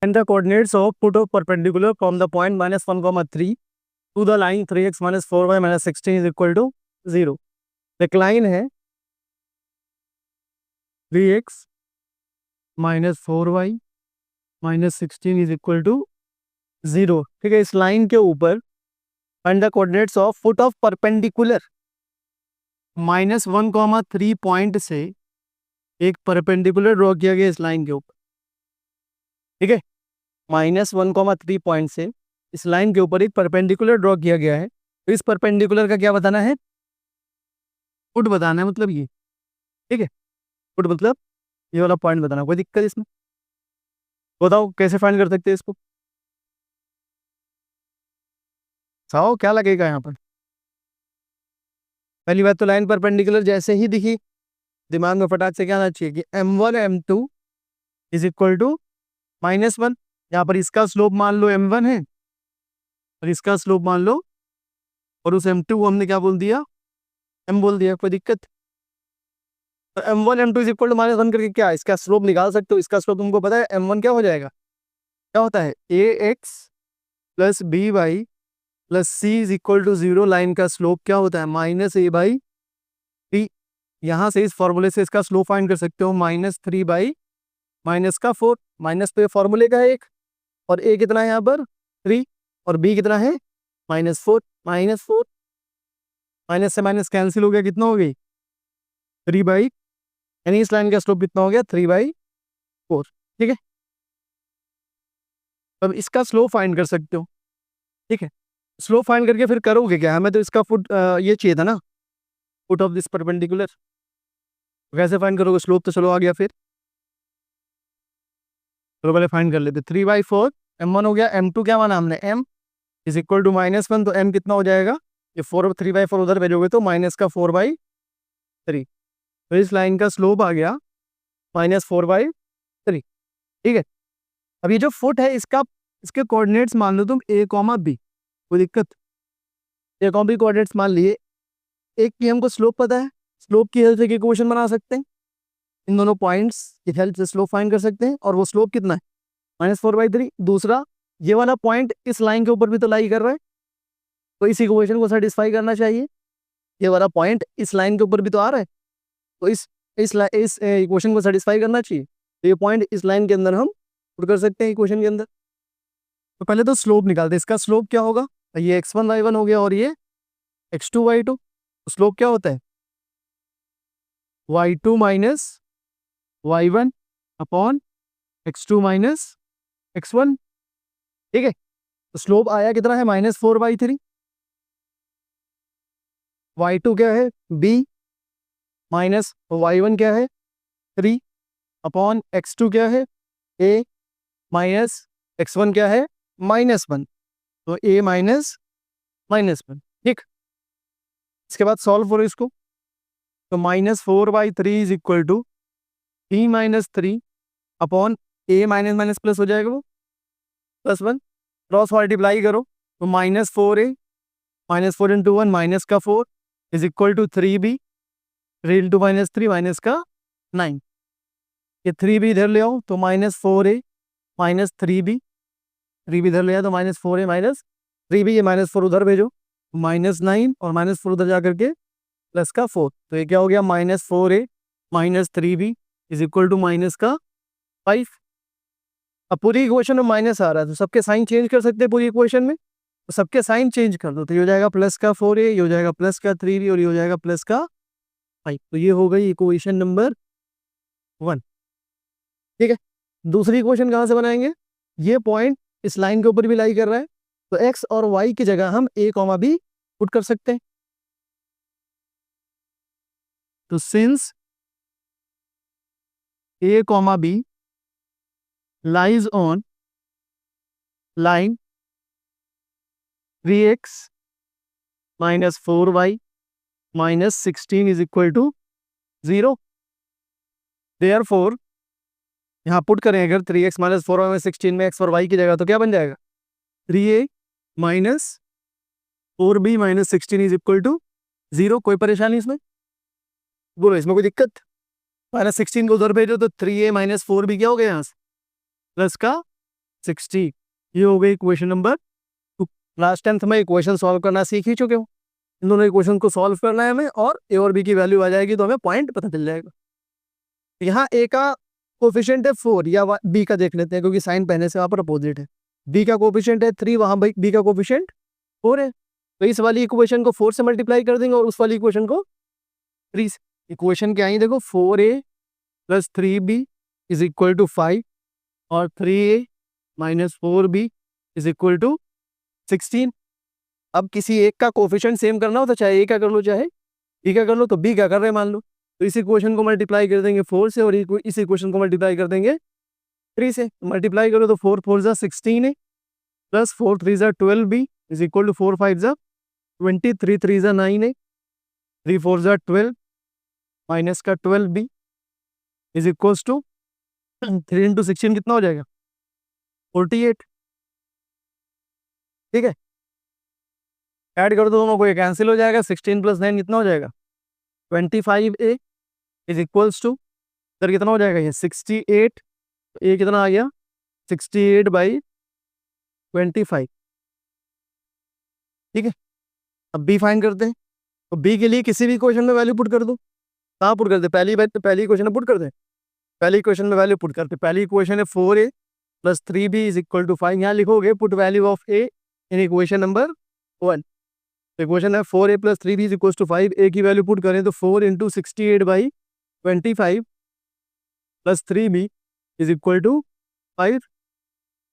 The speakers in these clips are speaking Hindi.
and the coordinates of foot of perpendicular from the point -1, 3 to the line 3x minus 4y minus 16 is equal to 0. एक लाइन है 3x minus 4y minus 16 is equal to 0. ठीक है, इस लाइन के ऊपर find the coordinates of foot of perpendicular -1, 3 point से एक परपेंडिकुलर ड्रॉ किया गया इस लाइन के ऊपर. ठीक है, -1, 3 पॉइंट से इस लाइन के ऊपर एक परपेंडिकुलर ड्रॉ किया गया है. तो इस परपेंडिकुलर का क्या बताना है? फुट बताना है, मतलब ये. ठीक है, फुट मतलब ये वाला पॉइंट बताना. कोई दिक्कत इसमें? बताओ कैसे फाइंड कर सकते हैं इसको? साओ क्या लगेगा यहाँ पर? पहली बात तो लाइन परपेंडिकुलर जैसे ही दिखी दिमाग में फटाक से क्या आना चाहिए कि m1 m2 is equal to -1. यहाँ पर इसका स्लोप मान लो m1 है और इसका स्लोप मान लो, और उस m2 को हमने क्या बोल दिया? m बोल दिया. कोई दिक्कत? तो m1 m2 is equal to -1 करके क्या इसका स्लोप निकाल सकते हो? इसका स्लोप तुमको पता है m1 क्या हो जाएगा? क्या होता है? ax plus B Y plus C is equal to 0. Line का स्लोप क्या होता है? -a/3. यहाँ से इस फॉर्मूले से इसका स्लोप फाइंड कर सकते हो. -3/-4. माइनस तो ये फॉर्मूले का है एक, और a कितना है यहाँ पर? 3, और b कितना है? -4. -4 माइनस से माइनस कैंसिल हो गया. कितना हो गई? 3 यानी इस लाइन का स्लोप कितना हो गया? 3/4. ठीक है, अब इसका स्लोप फाइंड कर सकते हो. ठीक है, स्लोप फाइंड करके फिर करोगे क्या? हमें तो इसका फुट ये चाहिए था ना, फुट ऑफ दिस परपेंडिकुलर. कैसे फाइंड करोगे स्लोप? तो चलो आ गया फिर. चलो पहले फाइंड कर लेते. 3/4 m1 हो गया. m2 क्या माना हमने? m is equal to -1. तो m कितना हो जाएगा? ये 3/4 उधर भेजोगे तो -4/3. तो इस लाइन का स्लोप आ गया -4/3. ठीक है, अब ये जो फुट है इसके कोऑर्डिनेट्स मान लो तुम a, b. कोई दिक्कत? a, b कोऑर्डिनेट्स मान लिए. एक की हमको स्लोप पता है, स्लोप की हेल्प से इक्वेशन बना सकते हैं. इन दोनों पॉइंट्स की हेल्प से स्लोप फाइंड कर सकते हैं, और वो स्लोप कितना है? -4/3. दूसरा, ये वाला पॉइंट इस लाइन के ऊपर भी तो लाई कर रहा है, तो इस इक्वेशन को सेटिस्फाई करना चाहिए. ये वाला पॉइंट इस लाइन के ऊपर भी तो आ रहा है, तो इस इक्वेशन को सेटिस्फाई करना चाहिए. तो ये पॉइंट इस लाइन के अंदर हम पुट कर सकते हैं इक्वेशन के अंदर. तो पहले तो स्लोप निकालते हैं. इसका स्लोप क्या होगा? ये x1y1 हो गया और ये x2y2. स्लोप क्या होता है? y2 minus y1 upon x2 minus x1. ठीक है, तो स्लोप आया कितना है? -4/3. y2 क्या है? b माइनस y1 क्या है? 3 अपॉन x2 क्या है? a माइनस x1 क्या है? -1. तो a माइनस -1. ठीक, इसके बाद सॉल्व करो इसको. तो -4/3 is equal to b minus 3 upon a minus minus plus हो जाएगा वो +1. क्रॉस मल्टीप्लाई करो तो -4a -4 इंटू 1 माइनस का 4 is equal to 3b 3 into -3 minus का 9. ये 3b इधर ले आओ तो -4a माइनस 3b. 3b इधर ले आओ तो -4a माइनस 3b. ये -4 उधर भेजो, -9 और -4 उधर जा करके प्लस का 4. तो ये क्या हो गया? -4a minus 3b is equal to minus का 5. अब पूरी इक्वेशन में माइनस आ रहा है तो सबके साइन चेंज कर सकते हैं पूरी इक्वेशन में. तो सबके साइन चेंज कर दो तो ये हो जाएगा प्लस का 4a, ये हो जाएगा प्लस का 3b और ये हो जाएगा प्लस का 5. तो ये हो गई इक्वेशन नंबर 1. ठीक है, दूसरी इक्वेशन कहाँ से बनाएंगे? ये पॉइंट इस लाइन के ऊपर भी लाई कर रहा है, तो x और y की जगह हम a, b पुट कर सकते हैं. तो since a, b lies on line 3x minus 4y minus 16 is equal to 0. Therefore, यहाँ पुट करें अगर 3x माइनस 4y में 16 में x और y की जगह तो क्या बन जाएगा? 3a minus 4b minus 16 is equal to 0. कोई परेशानी इसमें? बोलो, इसमें कोई दिक्कत? -16 को उधर भेजो तो 3a माइनस 4b क्या हो गया यहाँ से? प्लस का 60। ये हो गई इक्वेशन नंबर 2। लास्ट 10th में इक्वेशन सॉल्व करना सीख ही चुके हो। इन दोनों इक्वेशन को सॉल्व करना है हमें, और ए और बी की वैल्यू आ जाएगी तो हमें पॉइंट पता चल जाएगा। यहाँ ए का कोफिशिएंट है 4, या बी का देख लेते हैं क्योंकि साइन पहले से वहां पर अपोजिट है। बी का कोफिशिएंट है 3, वहां बी का कोफिशिएंट 4 है, तो इस वाली इक्वेशन को 4 से मल्टीप्लाई कर देंगे और उस वाली इक्वेशन को 3 से। इक्वेशन क्या आई देखो, 4a plus 3b is equal to 5 और 3a minus 4b is equal to 16। अब किसी एक का कोफिशिएंट सेम करना हो तो चाहे ए का कर लो चाहे बी का कर लो, तो बी का कर रहे हैं मान लो, तो इस इक्वेशन को मल्टीप्लाई कर देंगे 4 से और इस इक्वेशन को मल्टीप्लाई कर देंगे 3 से। मल्टीप्लाई करो तो 4 4 जा 16 है, प्लस 4 3 जा 12 बी इज इक्वल टू 4 5 जा 20, 3 3 जा 9 है, 3 4 जा 12 माइनस का 12 B is equals to 3 into 16 कितना हो जाएगा 48। ठीक है, ऐड कर दो दोनों को, ये कैंसिल हो जाएगा। 16 प्लस 9 कितना हो जाएगा 25a is equals to, sir कितना हो जाएगा ये 68, तो ये कितना आ गया 68/25। ठीक है, अब बी फाइंड करते हैं, तो बी के लिए किसी भी क्वेश्चन में वैल्यू पुट कर दो। कहाँ पुट करते, पहली बात तो पहली इक्वेशन में पुट कर दे, पहली इक्वेशन में वैल्यू पुट करते। पहली इक्वेशन है 4a plus 3b is equal to 5। यहाँ लिखोगे put value of a in equation number 1। तो इक्वेशन है 4a plus 3b is equal to 5। a की वैल्यू पुट करें तो 4 into 68/25 plus 3b is equal to 5।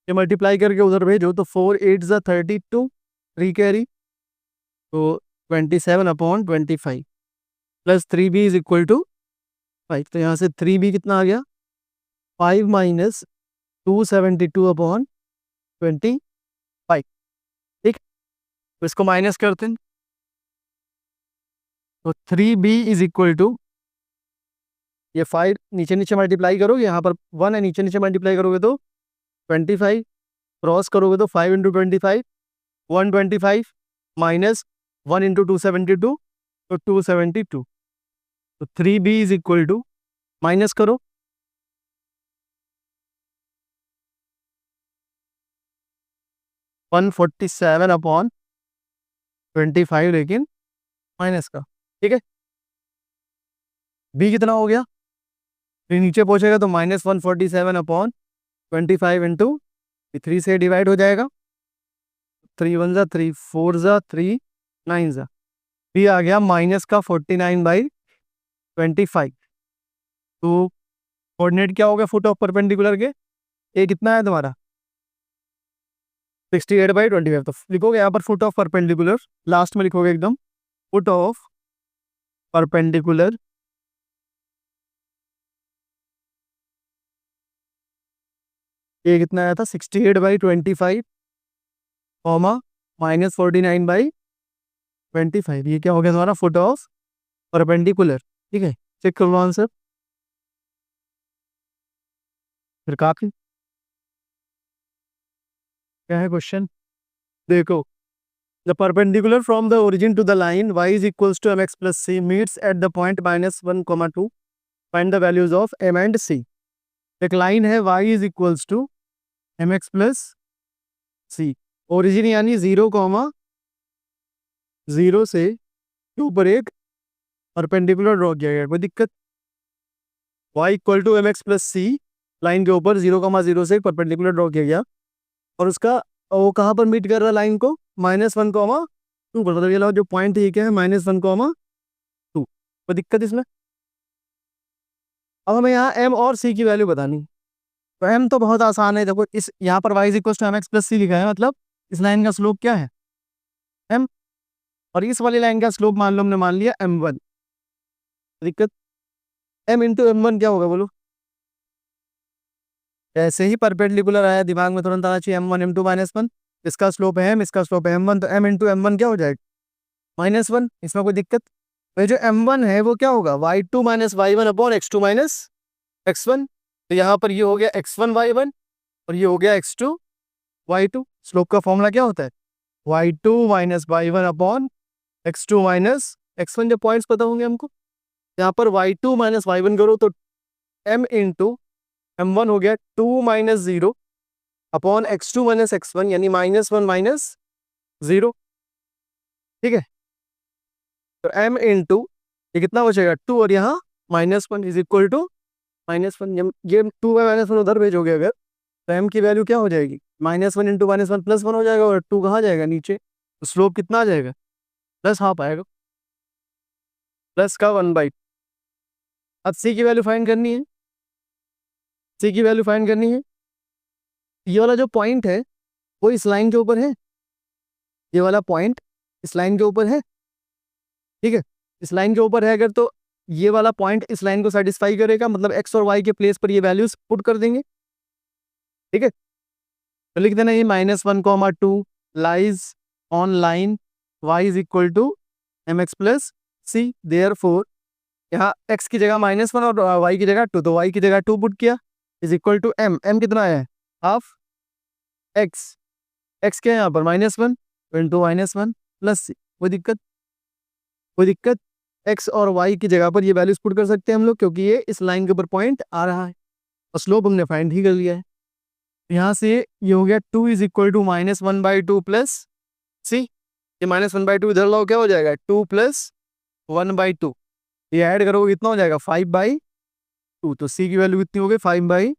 ये मल्टीप्लाई करके उधर भेजो तो 4 8 जा 32, 3 कैरी तो 27/25 plus 3b is equal to 5। तो यहाँ से 3b कितना आ गया 5 माइनस 272/25। ठीक, तो इसको माइनस करते हैं, तो 3b इज इक्वल टू, ये 5 नीचे नीचे मल्टीप्लाई करोगे, यहाँ पर 1 है, नीचे नीचे मल्टीप्लाई करोगे तो 25, क्रॉस करोगे तो 5 इंटू 25 125 माइनस 1 इंटू 272 तो 272। तो 3b is equal to, minus करो 147/25, लेकिन माइनस का। ठीक है, b कितना हो गया, फिर नीचे पहुंचेगा तो माइनस 147/25 इंटू 3 से डिवाइड हो जाएगा, 3 1 जा 3 4 जा 3 9 जा, बी आ गया माइनस का 49/25। तो कोऑर्डिनेट क्या हो गया फुट ऑफ परपेंडिकुलर के, ए कितना है तुम्हारा 68/25। तो लिखोगे यहाँ पर फुट ऑफ परपेंडिकुलर, लास्ट में लिखोगे एकदम फुट ऑफ परपेंडिकुलर ये कितना आया था 68/25 कॉमा माइनस 49/25। ये क्या हो गया तुम्हारा फुट ऑफ परपेंडिकुलर। ठीक है, चेक कर लो आंसर, फिर काफी क्या है क्वेश्चन देखो। The perpendicular from the origin to the line y is equals to mx plus c meets at the point -1, 2. Find the values of m and c. एक लाइन है y is equals to mx plus c, origin यानी 0,0 से के ऊपर एक परपेंडिकुलर ड्रॉ किया गया, कोई दिक्कत। y equal to mx plus c, line के ऊपर 0,0 से एक परपेंडिकुलर ड्रॉ किया गया और उसका वो कहाँ पर मीट कर रहा है लाइन को -1,2 पर। मतलब ये जो पॉइंट है क्या है -1,2, कोई दिक्कत इसमें। अब हमें यहाँ m और c की वैल्यू बतानी, तो m तो बहुत आसान है। देखो इस यहाँ पर y equal to mx plus c लिखा है, मतलब इस लाइन का स्लोप क्या है m, और इस वाली लाइन का स्लोप मान लो हमने मान लिया m1। दिक्कत m इंटू m1 क्या होगा बोलो, ऐसे ही परपेंडिकुलर आया दिमाग में तुरंत आना चाहिए m1 m2 -1। इसका स्लोप है m, इसका स्लोप है m1, तो m इंटू m1 क्या हो जाएगा -1। इसमें कोई दिक्कत, तो जो m1 है वो क्या होगा y2 - y1 x2 - x1। तो यहाँ पर ये हो गया x1 y1 और ये हो गया x2 y2। स्लोप का फॉर्मूला क्या होता है y2 - y1 x2 - x1। जब पॉइंट्स पता होंगे हमको, यहाँ पर y2 - y1 करो तो m इंटू m1 हो गया 2 - 0 अपॉन x2 माइनस x1 यानी -1 माइनस 0। ठीक है, तो m इंटू ये कितना बचेगा 2 और यहाँ -1 इज इक्वल टू -1। ये 2 में -1 उधर भेजोगे अगर तो m की वैल्यू क्या हो जाएगी, -1 इंटू -1 +1 हो जाएगा, और 2 कहाँ जाएगा नीचे, तो स्लोप कितना आ जाएगा, प्लस हाफ आएगा, प्लस का 1/2। अब c की वैल्यू फाइंड करनी है, c की वैल्यू फाइंड करनी है। ये वाला जो पॉइंट है वो इस लाइन के ऊपर है, ये वाला पॉइंट इस लाइन के ऊपर है। ठीक है, इस लाइन के ऊपर है अगर, तो ये वाला पॉइंट इस लाइन को सेटिस्फाई करेगा, मतलब x और y के प्लेस पर ये वैल्यूज पुट कर देंगे। ठीक है, तो लिख देना ये -1, 2 lies on line y is equal to mx plus c. Therefore यहाँ x की जगह -1 और y की जगह 2, तो y की जगह 2 पुट किया इज इक्वल टू m कितना है, हाफ x, x क्या है यहाँ पर -1 इंटू -1 प्लस सी। कोई दिक्कत, x और y की जगह पर ये वैल्यूज पुट कर सकते हैं हम लोग, क्योंकि ये इस लाइन के ऊपर पॉइंट आ रहा है और स्लोप हमने फाइंड ही कर लिया है। यहाँ से ये हो गया 2 इज इक्वल टू -1/2 प्लस सी। ये -1/2 इधर लाओ, क्या हो जाएगा 2 प्लस 1/2, ये ऐड करोगे कितना हो जाएगा 5/2। तो सी की वैल्यू कितनी हो गई 5/2,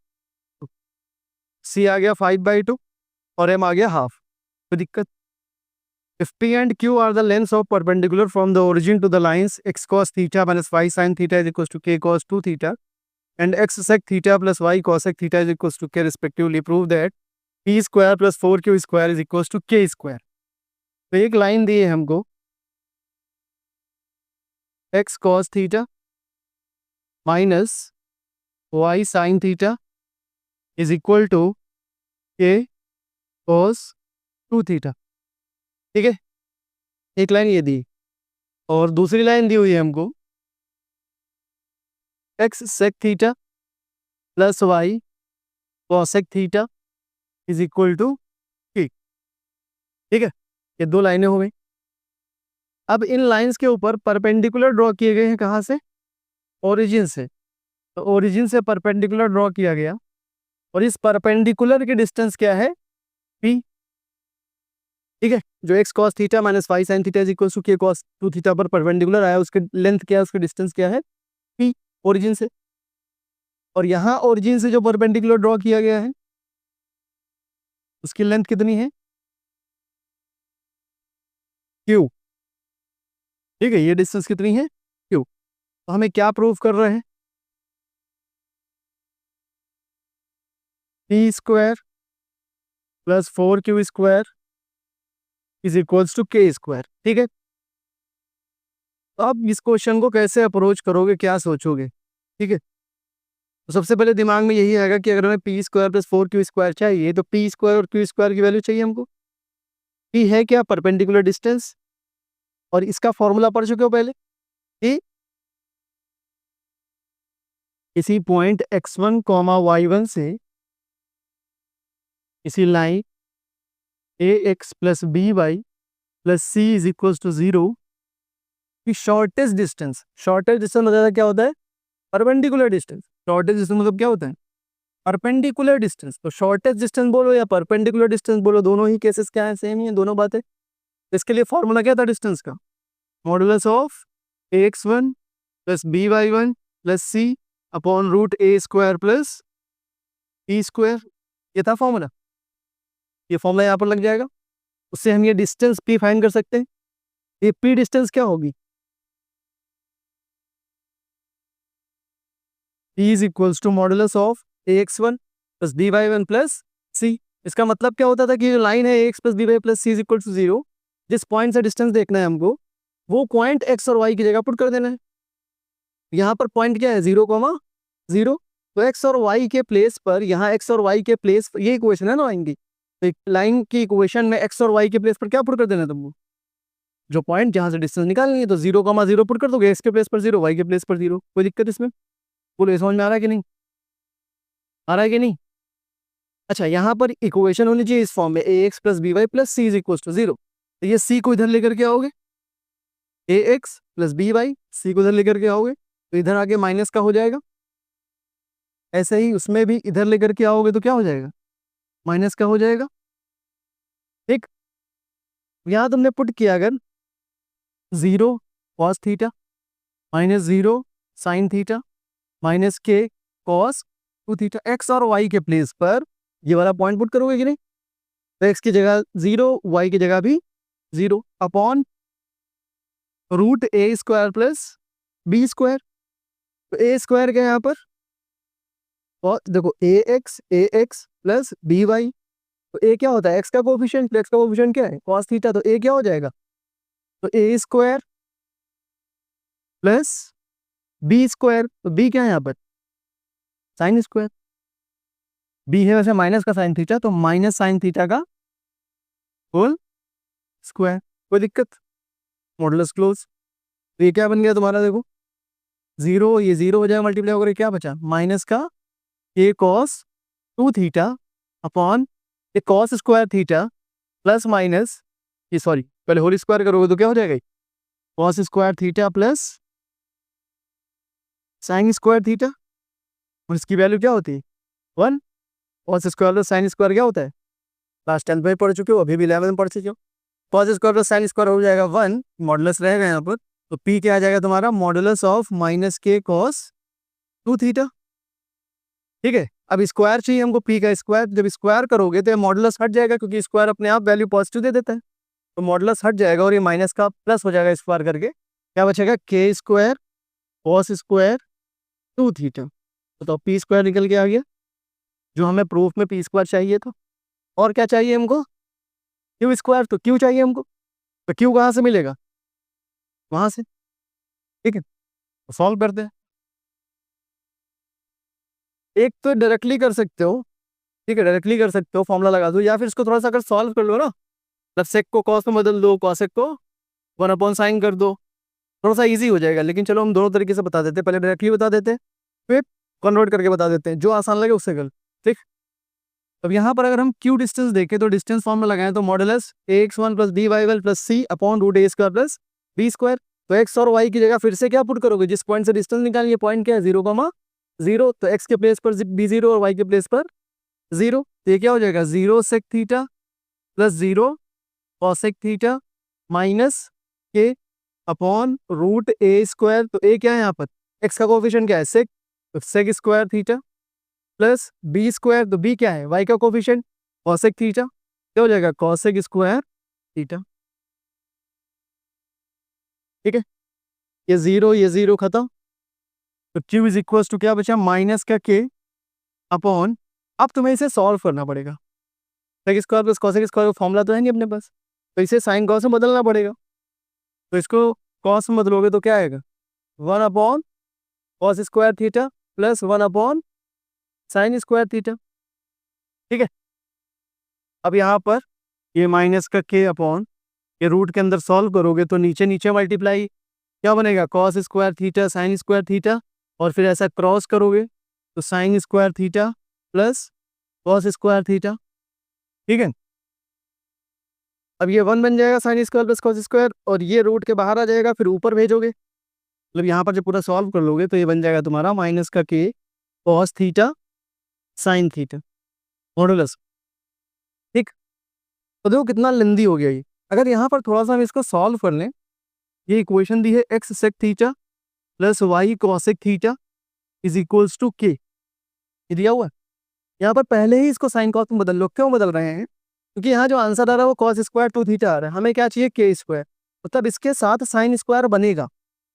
सी आ गया 5/2 और एम आ गया हाफ। कोई दिक्कत। If P and Q are the lengths of perpendicular from the origin to the lines x cos theta minus y sin theta is equals to k cos 2 theta and x sec theta plus y cosec theta is equals to k respectively, prove that p square plus 4q square is equals to k square। तो एक लाइन दी है हमको x cos theta minus y sin theta is equal to k cos 2 theta। ठीक है, एक लाइन ये दी और दूसरी लाइन दी हुई है हमको x sec theta plus y cosec theta is equal to k। ठीक है, ये दो लाइनें हो गई। अब इन लाइंस के ऊपर परपेंडिकुलर ड्रॉ किए गए हैं, कहाँ से, ओरिजिन से। तो ओरिजिन से परपेंडिकुलर ड्रॉ किया गया और इस परपेंडिकुलर की डिस्टेंस क्या है, p। ठीक है, जो x cos theta minus y sin theta is equal to k cos 2 theta पर परपेंडिकुलर आया, उसके लेंथ क्या है, उसकी डिस्टेंस क्या है, p ओरिजिन से। और यहाँ ओरिजिन से जो परपेंडिकुलर ड्रॉ किया गया है उसकी लेंथ कितनी है, q। ठीक है, ये डिस्टेंस कितनी है, q। तो हमें क्या प्रूव कर रहे हैं, p square plus 4q square is equals to k square. ठीक है, तो आप इस क्वेश्चन को कैसे अप्रोच करोगे, क्या सोचोगे। ठीक है, तो सबसे पहले दिमाग में यही आएगा कि अगर हमें P square plus 4q square चाहिए तो पी स्क्वायर और क्यू स्क्वायर की वैल्यू चाहिए हमको। पी है क्या, परपेंडिकुलर डिस्टेंस, और इसका फॉर्मूला पढ़ चुके हो पहले कि इसी पॉइंट x1 y1 से इसी line ax plus B Y plus C is equal to 0 की शॉर्टेस्ट डिस्टेंस मतलब क्या होता है, परपेंडिकुलर डिस्टेंस। शॉर्टेस्ट डिस्टेंस मतलब क्या होता है, परपेंडिकुलर डिस्टेंस। तो शॉर्टेस्ट डिस्टेंस बोलो या परपेंडिकुलर डिस्टेंस बोलो, दोनों ही केसेस क्या है, सेम ही है दोनों बातें। इसके लिए फॉर्मूला क्या था डिस्टेंस का, modulus of ax1 plus by1 plus C upon root a square plus p square. ये था फॉर्मूला, ये फॉर्मूला यहाँ पर लग जाएगा, उससे हम ये डिस्टेंस p फाइंड कर सकते हैं। ये p डिस्टेंस क्या होगी, p is equals to modulus of ax1 plus by1 plus c। इसका मतलब क्या होता था कि जो लाइन है ax plus by plus C is equal to 0, जिस पॉइंट से डिस्टेंस देखना है हमको वो पॉइंट x और y की जगह पुट कर देना है। यहाँ पर पॉइंट क्या है 0,0, तो x और y के प्लेस पर, यहाँ x और y के प्लेस पर, ये इक्वेशन है ना लाइन की, तो लाइन की इक्वेशन में x और y के प्लेस पर क्या पुट कर देना है तुमको, जो पॉइंट जहाँ से डिस्टेंस निकालनी है, तो 0,0 पुट कर दोगे, x के प्लेस पर 0, y के प्लेस पर 0। कोई दिक्कत इसमें, बोलो ये समझ में आ रहा है कि नहीं, आ रहा है कि नहीं। अच्छा, यहाँ पर इक्वेशन होनी चाहिए इस फॉर्म में ax plus B Y plus C is equal to 0। तो ये c को इधर लेकर के आओगे, ax प्लस बी वाई, सी को इधर लेकर के आओगे तो इधर आके माइनस का हो जाएगा। ऐसे ही उसमें भी इधर लेकर के आओगे तो क्या हो जाएगा, माइनस का हो जाएगा। ठीक, यहाँ तुमने पुट किया अगर 0 cos theta minus 0 sine theta minus के कॉस 2 थीटा, एक्स और वाई के प्लेस पर ये वाला पॉइंट पुट करोगे कि नहीं, तो एक्स की जगह 0, वाई की जगह भी 0 अपॉन रूट ए स्क्वायर प्लस बी स्क्वायर। तो ए स्क्वायर क्या है यहाँ पर, और देखो ए एक्स प्लस बी वाई। तो ए क्या होता है, एक्स का कोफिशिएंट, एक्स का कोफिशिएंट क्या है कॉस थीटा, तो ए क्या हो जाएगा, तो ए स्क्वायर प्लस बी स्क्वायर। तो बी क्या है यहाँ पर, साइन स्क्वायर। बी है वैसे माइनस का साइन थीटा, तो माइनस साइन थीटा का होल स्क्वायर। कोई दिक्कत, मॉडुलस क्लोज। तो ये क्या बन गया तुम्हारा, देखो 0, ये 0 हो जाएगा, मल्टीप्लाई होकर क्या बचा, माइनस का A cos 2 theta upon A cos square theta plus minus, ये सॉरी पहले होल स्क्वायर करोगे तो क्या हो जाएगा, cos square theta plus sine square theta, और इसकी वैल्यू क्या होती है 1। Cos square plus sine square क्या होता है, क्लास 10th में पढ़ चुके हो, अभी भी 11th में पढ़ चुके हो। Cos square plus sine square हो जाएगा 1, मॉडुलस रहेगा यहाँ पर, तो पी क्या आ जाएगा तुम्हारा, मॉडुलस ऑफ माइनस के कॉस 2 थीटा। ठीक है, अब स्क्वायर चाहिए हमको, पी का स्क्वायर, जब स्क्वायर करोगे तो मॉडुलस हट जाएगा, क्योंकि स्क्वायर अपने आप वैल्यू पॉजिटिव दे देता है, तो मॉडुलस हट जाएगा और ये माइनस का प्लस हो जाएगा स्क्वायर करके, क्या बचेगा के स्क्वायर कॉस स्क्वायर 2 थीटा। तो पी स्क्वायर निकल के आ गया, जो हमें प्रूफ में पी स्क्वायर चाहिए था। और क्या चाहिए हमको, क्यू स्क्वायर, तो क्यू चाहिए हमको, तो क्यू कहाँ से मिलेगा, वहां से। ठीक है, तो सॉल्व करते हैं। एक तो डायरेक्टली कर सकते हो, ठीक है डायरेक्टली कर सकते हो, फॉर्मूला लगा दो, या फिर इसको थोड़ा सा अगर सॉल्व कर लो ना, मतलब सेक को कॉस में बदल दो, कॉसेक को 1/sin कर दो, थोड़ा सा इजी हो जाएगा। लेकिन चलो हम दोनों तरीके से बता देते हैं, पहले डायरेक्टली बता देते हैं, फिर कन्वर्ट करके बता देते हैं, जो आसान लगे उससे कर। ठीक, अब यहाँ पर अगर हम क्यू डिस्टेंस देखें तो डिस्टेंस फॉर्म में लगाएं तो modulus ax1 plus B Y one plus सी अपॉन रूट ए स्क्वायर प्लस बी स्क्वायर। तो एक्स और वाई की जगह फिर से क्या पुट करोगे, जिस पॉइंट से डिस्टेंस निकालिए, पॉइंट क्या है 0,0, तो एक्स के प्लेस पर b0 और वाई के प्लेस पर 0, तो ये क्या हो जाएगा 0 sec theta plus 0 cosec theta minus k upon root ए स्क्वायर। तो ए क्या है यहाँ पर, एक्स का कोफिशिएंट क्या है सेक, तो sec square theta plus B square, तो बी क्या है वाई का कोफिशिएंट कॉसेक थीटा, क्या हो जाएगा कॉसेक स्क्वायर थीटा। ठीक है, ये जीरो खत्म, तो क्यू इज इक्वल टू क्या बचा, माइनस का के अपॉन, अब तुम्हें इसे सॉल्व करना पड़ेगा, sec square plus cosec square का फॉर्मूला तो है नहीं अपने पास, तो इसे साइन कॉस में बदलना पड़ेगा। तो इसको कॉस में बदलोगे तो क्या आएगा 1/cos square theta plus 1/sin square theta. ठीक है, अब यहाँ पर ये माइनस का के अपॉन, ये रूट के अंदर सॉल्व करोगे तो नीचे नीचे मल्टीप्लाई, क्या बनेगा cos square theta sine square theta, और फिर ऐसा क्रॉस करोगे तो sign square theta plus cos square theta. ठीक है, अब ये 1 बन जाएगा sign square plus cos square, और ये रूट के बाहर आ जाएगा, फिर ऊपर भेजोगे, मतलब यहाँ पर जब पूरा सॉल्व कर लोगे तो ये बन जाएगा तुम्हारा माइनस का के cos theta sine theta modulus. ठीक, तो देखो कितना लेंदी हो गया ये। अगर यहाँ पर थोड़ा सा हम इसको सॉल्व कर लें, ये इक्वेशन दी है x sec theta plus y cosec theta is equals to k, ये दिया हुआ है। यहाँ पर पहले ही इसको साइन कॉस में बदल लो, क्यों बदल रहे हैं, क्योंकि यहाँ जो आंसर आ रहा है वो कॉस स्क्वायर 2 थीटा आ रहा है, हमें क्या चाहिए के स्क्वायर, मतलब इसके साथ साइन स्क्वायर बनेगा,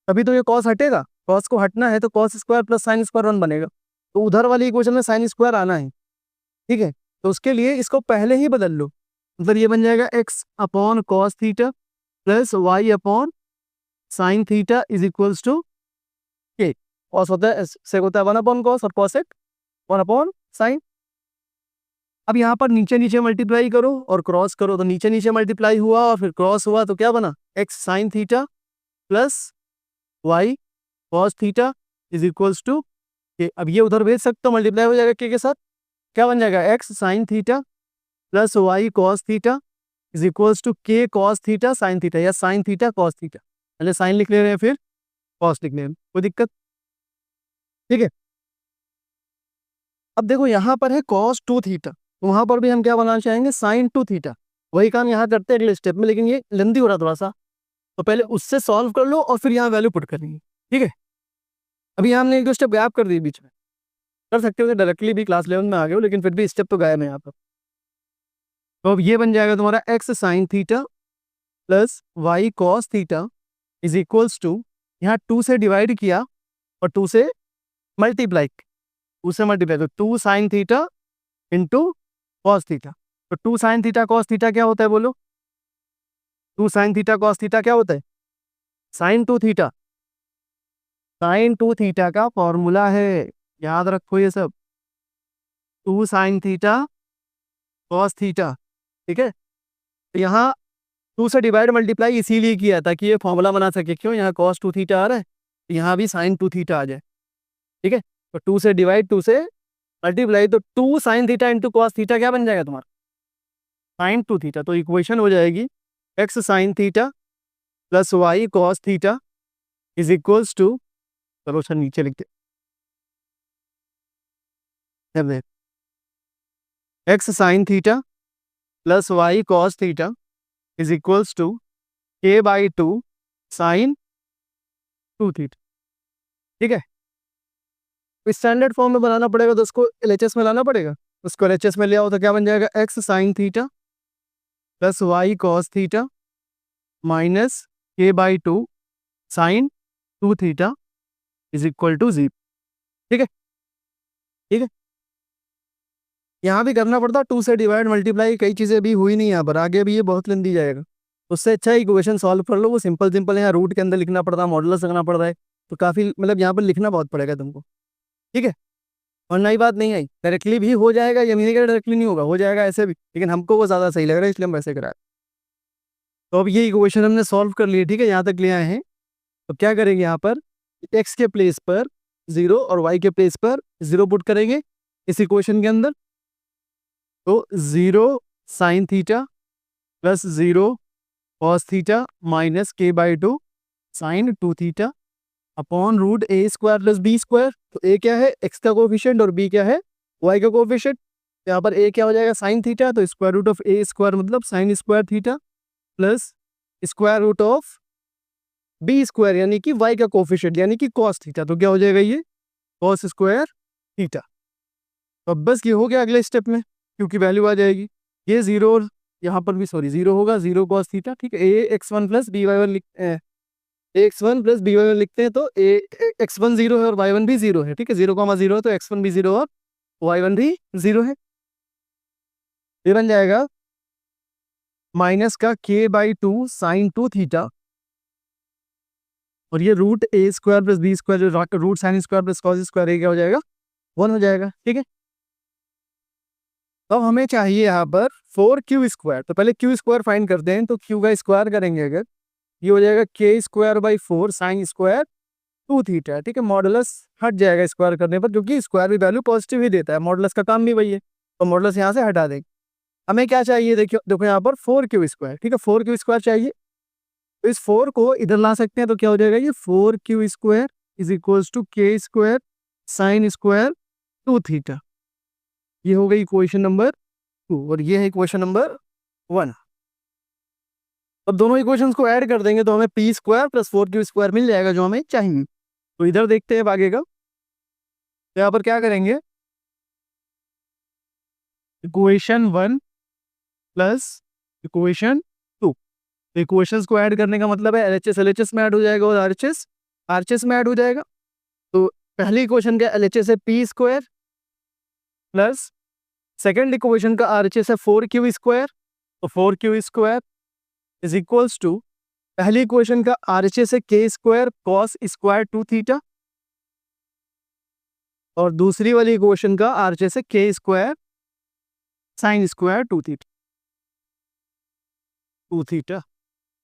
तभी तो ये कॉस हटेगा, कॉस को हटना है तो cos square plus sine square 1 बनेगा, तो उधर वाली इक्वेशन में साइन स्क्वायर आना है। ठीक है, तो उसके लिए इसको पहले ही बदल लो, मतलब ये बन जाएगा x upon cos theta plus y upon sine theta is equals to k. Cos होता है सेक होता है 1/cos और कॉसेक 1/sin। अब यहाँ पर नीचे नीचे मल्टीप्लाई करो और क्रॉस करो, तो नीचे नीचे मल्टीप्लाई हुआ और फिर क्रॉस हुआ, तो क्या बना x sine theta plus y cos theta is equals to k. अब ये उधर भेज सकते हो, मल्टीप्लाई हो जाएगा के साथ, क्या बन जाएगा x sine theta plus y cos theta is equals to k cos theta sine theta, या साइन थीटा कॉस थीटा, पहले साइन लिख ले रहे हैं फिर कॉस लिख ले रहे हैं, कोई दिक्कत। ठीक है, अब देखो यहाँ पर है कॉस 2 थीटा, तो वहां पर भी हम क्या बनाना चाहेंगे, साइन टू थीटा। वही काम यहाँ करते हैं अगले स्टेप में, लेकिन ये लेंदी हो रहा थोड़ा सा, तो पहले उससे सॉल्व कर लो और फिर यहाँ वैल्यू पुट करेंगे, ठीक है। अभी हमने एक दो स्टेप गैप कर दिए बीच में, कर सकते हो डायरेक्टली भी क्लास 11 में आ गए हो, लेकिन फिर भी स्टेप तो गायब है यहाँ पर। तो अब ये बन जाएगा तुम्हारा x sine theta plus y cos theta is equals to, यहाँ 2 से डिवाइड किया और 2 से मल्टीप्लाई, तो 2 sine theta into cos theta. तो 2 साइन थीटा कॉस थीटा क्या होता है बोलो, 2 साइन थीटा कॉस थीटा क्या होता है, sign two theta. Sign two theta का फॉर्मूला है, याद रखो ये सब, 2 साइन थीटा कॉस थीटा, ठीक है। तो यहाँ 2 से डिवाइड मल्टीप्लाई इसीलिए किया ताकि ये फॉर्मूला बना सके, क्यों, यहाँ कॉस टू थीटा आ रहा है, तो यहाँ भी साइन टू थीटा आ जाए, ठीक है। तो 2 से डिवाइड 2 से मल्टीप्लाई, तो 2 sine theta into cos theta क्या बन जाएगा तुम्हारा, साइन टू थीटा। तो इक्वेशन हो जाएगी x sine theta plus y cos theta is equals to, चलो सर नीचे लिखते, x sine theta plus y cos theta is equals to k by 2 sine two theta, ठीक है। स्टैंडर्ड फॉर्म में बनाना पड़ेगा तो उसको LHS में लाना पड़ेगा, उसको LHS में ले आओ तो क्या बन जाएगा, x sine theta plus y cos theta minus k by 2 sine two theta is equal to 0, ठीक है, ठीक है। यहाँ भी करना पड़ता 2 से डिवाइड मल्टीप्लाई, कई चीज़ें भी हुई नहीं यहाँ पर, आगे भी ये बहुत लेंदी जाएगा। उससे अच्छा इक्वेशन सॉल्व कर लो, वो सिंपल सिंपल, यहाँ रूट के अंदर लिखना पड़ता है, मॉडुलस रखना पड़ता है, तो काफ़ी मतलब यहाँ पर लिखना बहुत पड़ेगा तुमको, ठीक है। और नई बात नहीं आई, डायरेक्टली भी हो जाएगा, ये नहीं डायरेक्टली नहीं होगा, हो जाएगा ऐसे भी, लेकिन हमको वो ज़्यादा सही लग रहा है इसलिए हम वैसे कराए। तो अब ये इक्वेशन हमने सॉल्व कर लिए, ठीक है, यहाँ तक ले आए हैं। तो क्या करेंगे यहाँ पर, एक्स के प्लेस पर 0 और वाई के प्लेस पर 0 पुट करेंगे इस इक्वेशन के अंदर। तो 0 sine theta plus 0 cos theta minus k by 2 sine two theta upon root A square plus B square. तो a क्या है, x का कोफिशिएंट, और b क्या है, y का कोफिशिएंट। यहाँ पर a क्या हो जाएगा, साइन थीटा, तो square root of a square मतलब sine square theta plus square root of b square यानी कि y का कोफिशिएंट यानी कि कॉस थीटा। तो क्या हो जाएगा, ये कॉस स्क्वायर थीटा। तो अब बस ये हो गया अगले स्टेप में, क्योंकि वैल्यू आ जाएगी, ये 0 और यहाँ पर भी सॉरी 0 होगा, 0 कॉस थीटा, ठीक है। A X one plus B Y one लिखते हैं, x1 plus B Y one लिखते हैं, तो ए x1 0 है और y1 भी 0 है, ठीक है। 0,0 है तो x1 भी 0 और y1 भी 0 है। ये बन जाएगा माइनस का k by 2 sine two theta, और ये रूट ए स्क्वायर प्लस बी स्क्वायर, जो root sine square plus cos square, ये क्या हो जाएगा, 1 हो जाएगा, ठीक है। अब हमें चाहिए यहाँ पर 4q स्क्वायर। तो पहले q स्क्वायर फाइंड करते हैं, तो q का स्क्वायर करेंगे अगर, ये हो जाएगा k square by 4 sine square two theta, ठीक है। मॉडुलस हट जाएगा स्क्वायर करने पर, क्योंकि स्क्वायर भी वैल्यू पॉजिटिव ही देता है, मॉडुलस का काम भी वही है, तो मॉडुलस यहाँ से हटा देंगे। हमें क्या चाहिए, देखियो देखो यहाँ पर 4q स्क्वायर, ठीक है, 4q स्क्वायर चाहिए। तो इस 4 को इधर ला सकते हैं, तो क्या हो जाएगा, ये 4q square is equals to k square sine square two theta. ये हो गई इक्वेशन नंबर 2 और ये है इक्वेशन नंबर 1। अब दोनों इक्वेशंस को ऐड कर देंगे तो हमें p square plus 4q square मिल जाएगा, जो हमें चाहिए। तो इधर देखते हैं आगे का, तो यहाँ पर क्या करेंगे, इक्वेशन 1 प्लस इक्वेशन 2। तो इक्वेशंस को ऐड करने का मतलब है LHS LHS में ऐड हो जाएगा और RHS RHS में ऐड हो जाएगा। तो पहली इक्वेशन का LHS है p square plus second equation का RHS है 4q स्क्वायर। तो 4q square is equals to, पहली इक्वेशन का RHS है k square cos square two theta, और दूसरी वाली इक्वेशन का RHS है k square sine square two theta.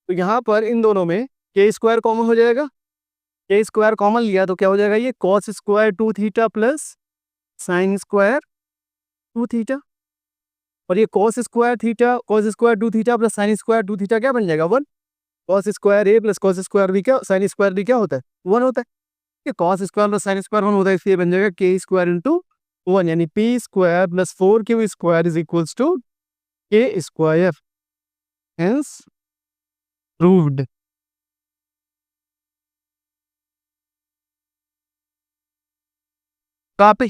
तो यहाँ पर इन दोनों में k स्क्वायर कॉमन हो जाएगा, k स्क्वायर कॉमन लिया तो क्या हो जाएगा, ये cos square two theta plus sine square two theta, और ये cos square two theta plus sine square two theta क्या बन जाएगा, 1। Cos square a plus cos square b क्या, साइन स्क्वायर बी क्या होता है, 1 होता है। ये cos square plus sine square 1 होता है, इसलिए बन जाएगा k स्क्वायर इंटू 1 यानी पी स्क्वायर प्लस 4क्यू square is equals to K square, hence proved. कहाँ पे